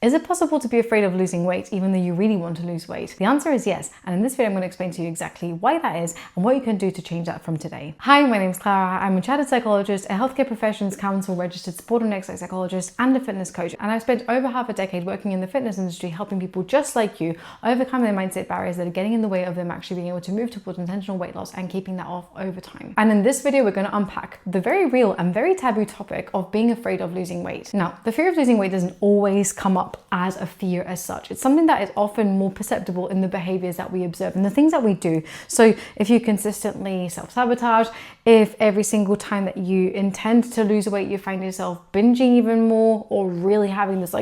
Is it possible to be afraid of losing weight even though you really want to lose weight? The answer is yes, and in this video I'm going to explain to you exactly why that is and what you can do to change that from today. Hi, my name is Clara. I'm a chartered psychologist, a healthcare professions council registered sport and exercise psychologist, and a fitness coach, and I've spent over half a decade working in the fitness industry helping people just like you overcome their mindset barriers that are getting in the way of them actually being able to move towards intentional weight loss and keeping that off over time. And in this video we're going to unpack the very real and very taboo topic of being afraid of losing weight. Now, the fear of losing weight doesn't always come up as a fear as such. It's something that is often more perceptible in the behaviors that we observe and the things that we do. So if you consistently self-sabotage, if every single time that you intend to lose weight you find yourself binging even more, or really having this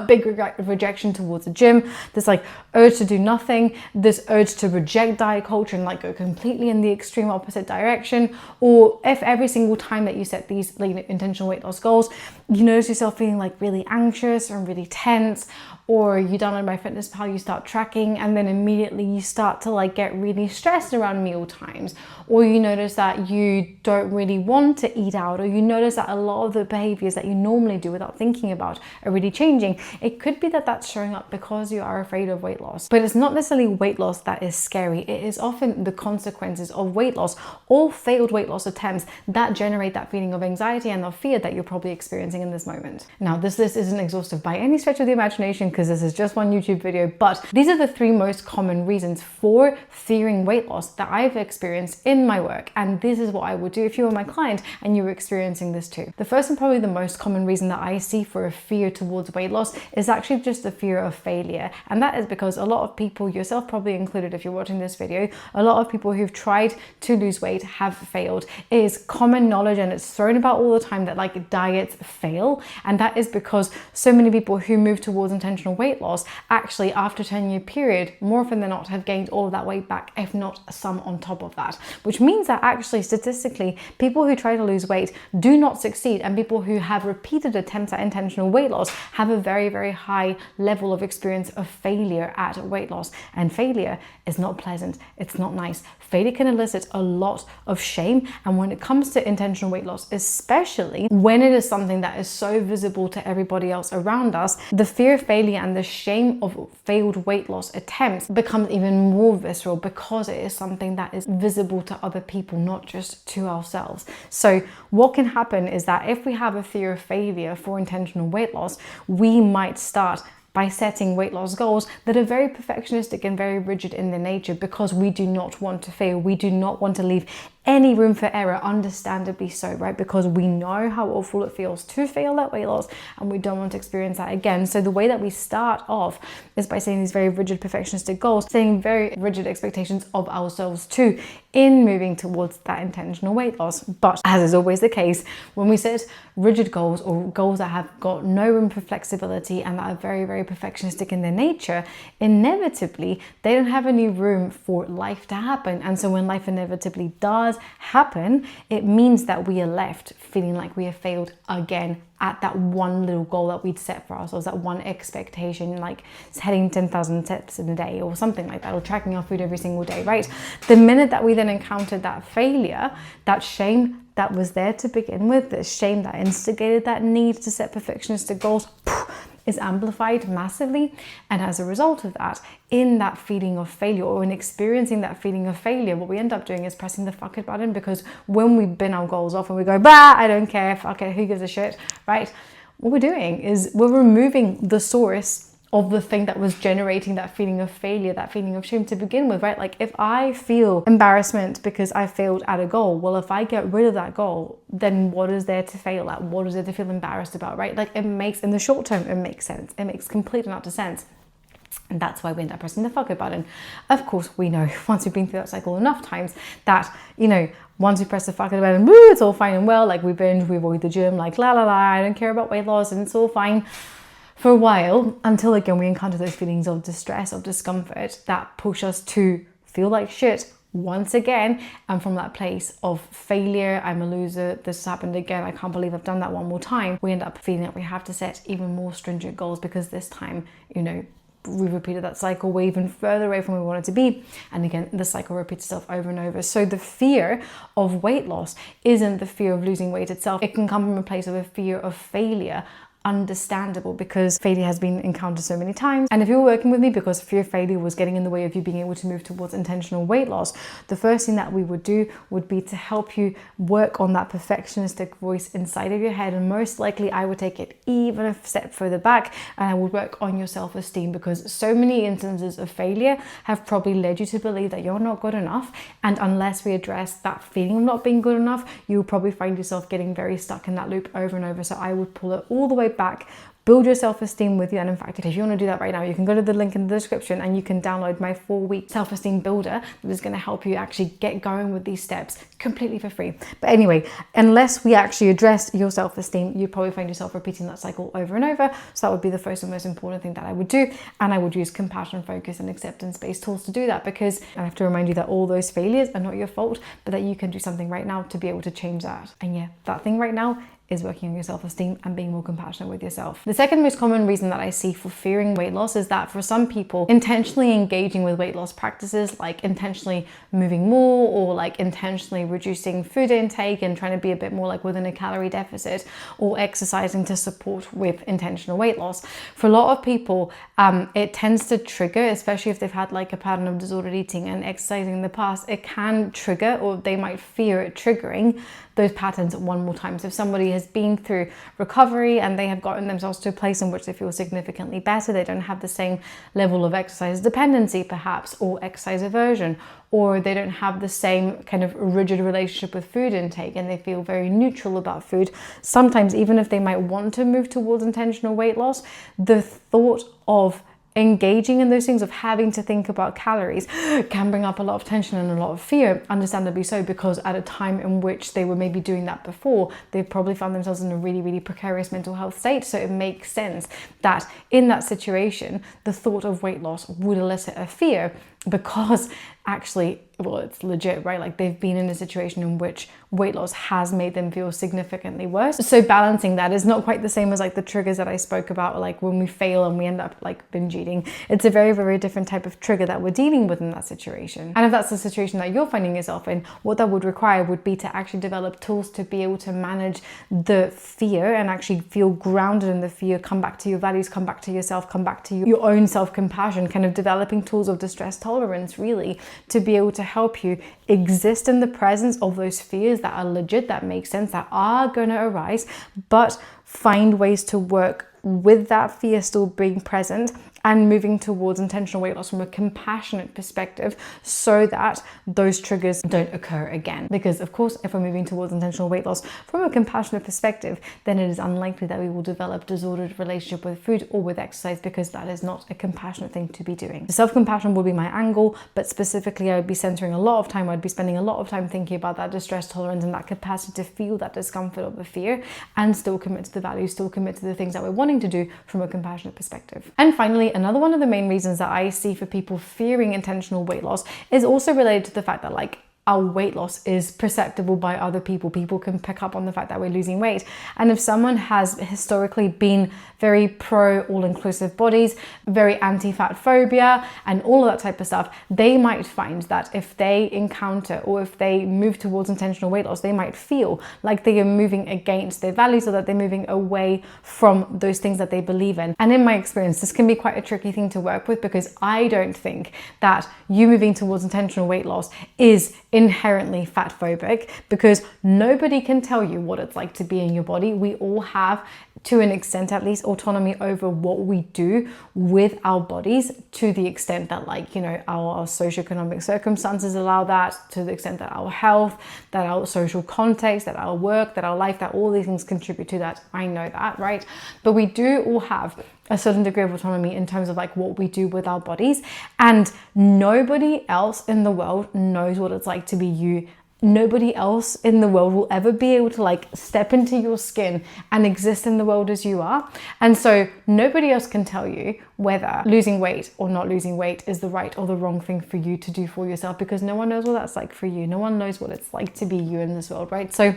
big rejection towards the gym, this urge to do nothing, this urge to reject diet culture and go completely in the extreme opposite direction, or if every single time that you set these intentional weight loss goals you notice yourself feeling really anxious or really tense, or you download MyFitnessPal, you start tracking and then immediately you start to get really stressed around meal times, or you notice that you don't really want to eat out, or you notice that a lot of the behaviors that you normally do without thinking about are really changing. It could be that that's showing up because you are afraid of weight loss. But it's not necessarily weight loss that is scary. It is often the consequences of weight loss or failed weight loss attempts that generate that feeling of anxiety and of fear that you're probably experiencing in this moment. Now, this list isn't exhaustive by any stretch of the imagination because this is just one YouTube video, but these are the three most common reasons for fearing weight loss that I've experienced in my work, and this is what I would do if you were my client and you were experiencing this too. The first and probably the most common reason that I see for a fear towards weight loss is actually just the fear of failure, and that is because a lot of people, yourself probably included if you're watching this video, a lot of people who've tried to lose weight have failed. It is common knowledge and it's thrown about all the time that diets fail, and that is because so many people who move towards intentional weight loss actually after a 10-year period more often than not have gained all of that weight back, if not some on top of that, which means that actually statistically people who try to lose weight do not succeed, and people who have repeated attempts at intentional weight loss have a very, very high level of experience of failure at weight loss. And failure is not pleasant, it's not nice. Failure can elicit a lot of shame, and when it comes to intentional weight loss, especially when it is something that is so visible to everybody else around us, the fear of failure and the shame of failed weight loss attempts becomes even more visceral because it is something that is visible to other people, not just to ourselves. So what can happen is that if we have a fear of failure for intentional weight loss, we might start by setting weight loss goals that are very perfectionistic and very rigid in their nature, because we do not want to fail. We do not want to leave any room for error, understandably so, right? Because we know how awful it feels to fail at weight loss and we don't want to experience that again. So the way that we start off is by setting these very rigid perfectionistic goals, setting very rigid expectations of ourselves too in moving towards that intentional weight loss. But as is always the case, when we set rigid goals or goals that have got no room for flexibility and that are very, very perfectionistic in their nature, inevitably they don't have any room for life to happen. And so when life inevitably does happen, it means that we are left feeling like we have failed again at that one little goal that we'd set for ourselves, that one expectation, like heading 10,000 steps in a day or something like that, or tracking our food every single day, right? The minute that we then encountered that failure, that shame that was there to begin with, the shame that instigated that need to set perfectionistic goals, is amplified massively. And as a result of that, in that feeling of failure, or in experiencing that feeling of failure, what we end up doing is pressing the fuck it button, because when we bin our goals off and we go, bah, I don't care, fuck it, who gives a shit, right? What we're doing is we're removing the source of the thing that was generating that feeling of failure, that feeling of shame to begin with, right? If I feel embarrassment because I failed at a goal, well, if I get rid of that goal, then what is there to fail at? What is there to feel embarrassed about, right? It makes, in the short term, it makes sense. It makes complete and utter sense. And that's why we end up pressing the fuck it button. Of course, we know once we've been through that cycle enough times that, once we press the fuck it button, woo, it's all fine and well, we binge, we avoid the gym, la la la, I don't care about weight loss and it's all fine for a while, until again we encounter those feelings of distress, of discomfort that push us to feel like shit once again. And from that place of failure, I'm a loser, this happened again, I can't believe I've done that one more time, we end up feeling that we have to set even more stringent goals, because this time, we've repeated that cycle, we're even further away from where we want it to be, and again the cycle repeats itself over and over. So the fear of weight loss isn't the fear of losing weight itself. It can come from a place of a fear of failure understandable because failure has been encountered so many times. And if you're working with me because fear of failure was getting in the way of you being able to move towards intentional weight loss, the first thing that we would do would be to help you work on that perfectionistic voice inside of your head. And most likely I would take it even a step further back, and I would work on your self-esteem, because so many instances of failure have probably led you to believe that you're not good enough. And unless we address that feeling of not being good enough, you'll probably find yourself getting very stuck in that loop over and over. So I would pull it all the way back, build your self-esteem with you. And in fact, if you want to do that right now, you can go to the link in the description and you can download my 4-week self-esteem builder that is going to help you actually get going with these steps completely for free. But anyway, unless we actually address your self-esteem, you probably find yourself repeating that cycle over and over. So that would be the first and most important thing that I would do. And I would use compassion, focus, and acceptance-based tools to do that, because I have to remind you that all those failures are not your fault, but that you can do something right now to be able to change that. And yeah, that thing right now is working on your self-esteem and being more compassionate with yourself. The second most common reason that I see for fearing weight loss is that for some people, intentionally engaging with weight loss practices, like intentionally moving more, or like intentionally reducing food intake and trying to be a bit more like within a calorie deficit, or exercising to support with intentional weight loss. For a lot of people, it tends to trigger, especially if they've had like a pattern of disordered eating and exercising in the past, it can trigger, or they might fear it triggering those patterns one more time. So if somebody has been through recovery and they have gotten themselves to a place in which they feel significantly better, they don't have the same level of exercise dependency perhaps, or exercise aversion, or they don't have the same kind of rigid relationship with food intake and they feel very neutral about food. Sometimes even if they might want to move towards intentional weight loss, the thought of engaging in those things, of having to think about calories, can bring up a lot of tension and a lot of fear, understandably so, because at a time in which they were maybe doing that before, they've probably found themselves in a really, really precarious mental health state. So it makes sense that in that situation, the thought of weight loss would elicit a fear, because actually, well, it's legit, right? Like they've been in a situation in which weight loss has made them feel significantly worse. So balancing that is not quite the same as like the triggers that I spoke about, like when we fail and we end up like binge eating. It's a very, very different type of trigger that we're dealing with in that situation. And if that's the situation that you're finding yourself in, what that would require would be to actually develop tools to be able to manage the fear and actually feel grounded in the fear, come back to your values, come back to yourself, come back to your own self-compassion, kind of developing tools of distress tolerance, really, to be able to help you exist in the presence of those fears that are legit, that make sense, that are going to arise, but find ways to work with that fear still being present and moving towards intentional weight loss from a compassionate perspective, so that those triggers don't occur again. Because of course, if we're moving towards intentional weight loss from a compassionate perspective, then it is unlikely that we will develop disordered relationship with food or with exercise, because that is not a compassionate thing to be doing. Self-compassion will be my angle, but specifically I would be centering a lot of time, I'd be spending a lot of time thinking about that distress tolerance and that capacity to feel that discomfort of the fear and still commit to the values, still commit to the things that we're wanting to do from a compassionate perspective. And finally, another one of the main reasons that I see for people fearing intentional weight loss is also related to the fact that like our weight loss is perceptible by other people. People can pick up on the fact that we're losing weight. And if someone has historically been very pro all-inclusive bodies, very anti-fat phobia, and all of that type of stuff, they might find that if they encounter or if they move towards intentional weight loss, they might feel like they are moving against their values, or that they're moving away from those things that they believe in. And in my experience, this can be quite a tricky thing to work with, because I don't think that you moving towards intentional weight loss is inherently fat phobic, because nobody can tell you what it's like to be in your body. We all have, to an extent at least, autonomy over what we do with our bodies, to the extent that, like, you know, our socioeconomic circumstances allow that, to the extent that our health, that our social context, that our work, that our life, that all these things contribute to that. I know that, right? But we do all have a certain degree of autonomy in terms of like what we do with our bodies, and nobody else in the world knows what it's like to be you. Nobody else in the world will ever be able to like step into your skin and exist in the world as you are. And so nobody else can tell you whether losing weight or not losing weight is the right or the wrong thing for you to do for yourself, because no one knows what that's like for you. No one knows what it's like to be you in this world, right? So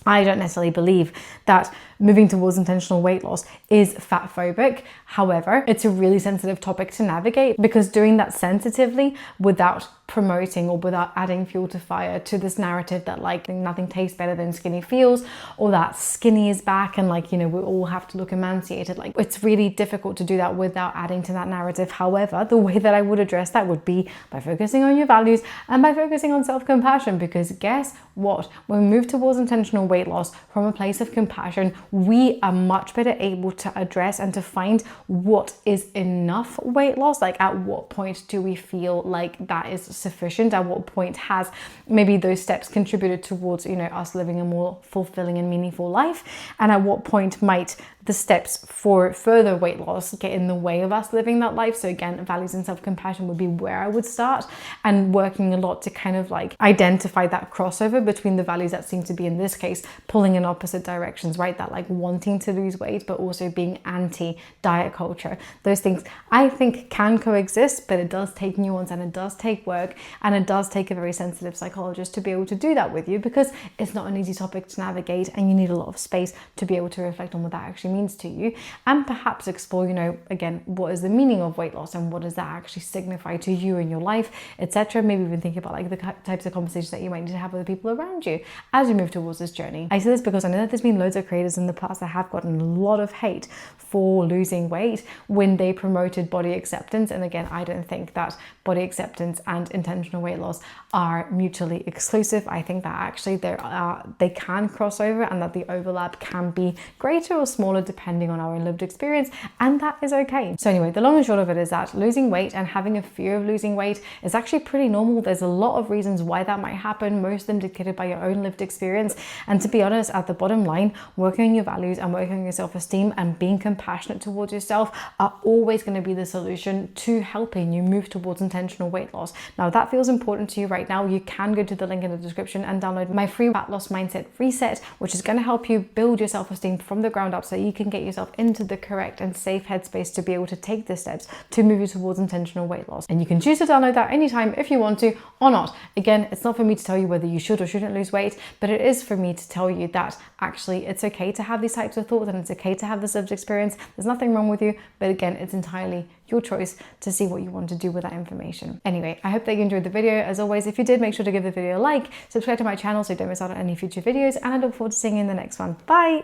I don't necessarily believe that moving towards intentional weight loss is fat phobic. However, it's a really sensitive topic to navigate, because doing that sensitively without promoting or without adding fuel to fire to this narrative that like nothing tastes better than skinny feels, or that skinny is back and like, you know, we all have to look emaciated, like it's really difficult to do that without adding to that narrative. However, the way that I would address that would be by focusing on your values and by focusing on self-compassion, because guess what? When we move towards intentional weight loss from a place of compassion, we are much better able to address and to find what is enough weight loss. Like at what point do we feel like that is sufficient? At what point has maybe those steps contributed towards, you know, us living a more fulfilling and meaningful life? And at what point might the steps for further weight loss get in the way of us living that life? So again, values and self-compassion would be where I would start, and working a lot to kind of like identify that crossover between the values that seem to be, in this case, pulling in opposite directions, right? That like wanting to lose weight, but also being anti-diet culture. Those things I think can coexist, but it does take nuance and it does take work, and it does take a very sensitive psychologist to be able to do that with you, because it's not an easy topic to navigate and you need a lot of space to be able to reflect on what that actually means to you, and perhaps explore, you know, again, what is the meaning of weight loss and what does that actually signify to you in your life, etc. Maybe even think about like the types of conversations that you might need to have with the people around you as you move towards this journey. I say this because I know that there's been loads of creators in the past that have gotten a lot of hate for losing weight when they promoted body acceptance. And again, I don't think that body acceptance and intentional weight loss are mutually exclusive. I think that actually they can cross over, and that the overlap can be greater or smaller depending on our lived experience, and that is okay. So anyway, the long and short of it is that losing weight and having a fear of losing weight is actually pretty normal. There's a lot of reasons why that might happen, most of them dictated by your own lived experience. And to be honest, at the bottom line, working on your values and working on your self-esteem and being compassionate towards yourself are always going to be the solution to helping you move towards intentional weight loss. Now, if that feels important to you right now, you can go to the link in the description and download my free fat loss mindset reset, which is going to help you build your self-esteem from the ground up so you can get yourself into the correct and safe headspace to be able to take the steps to move you towards intentional weight loss. And you can choose to download that anytime if you want to or not. Again, it's not for me to tell you whether you should or shouldn't lose weight, but it is for me to tell you that actually it's okay to have these types of thoughts and it's okay to have this lived experience. There's nothing wrong with you, but again, it's entirely your choice to see what you want to do with that information. Anyway, I hope that you enjoyed the video. As always, if you did, make sure to give the video a like, subscribe to my channel so you don't miss out on any future videos, and I look forward to seeing you in the next one. Bye!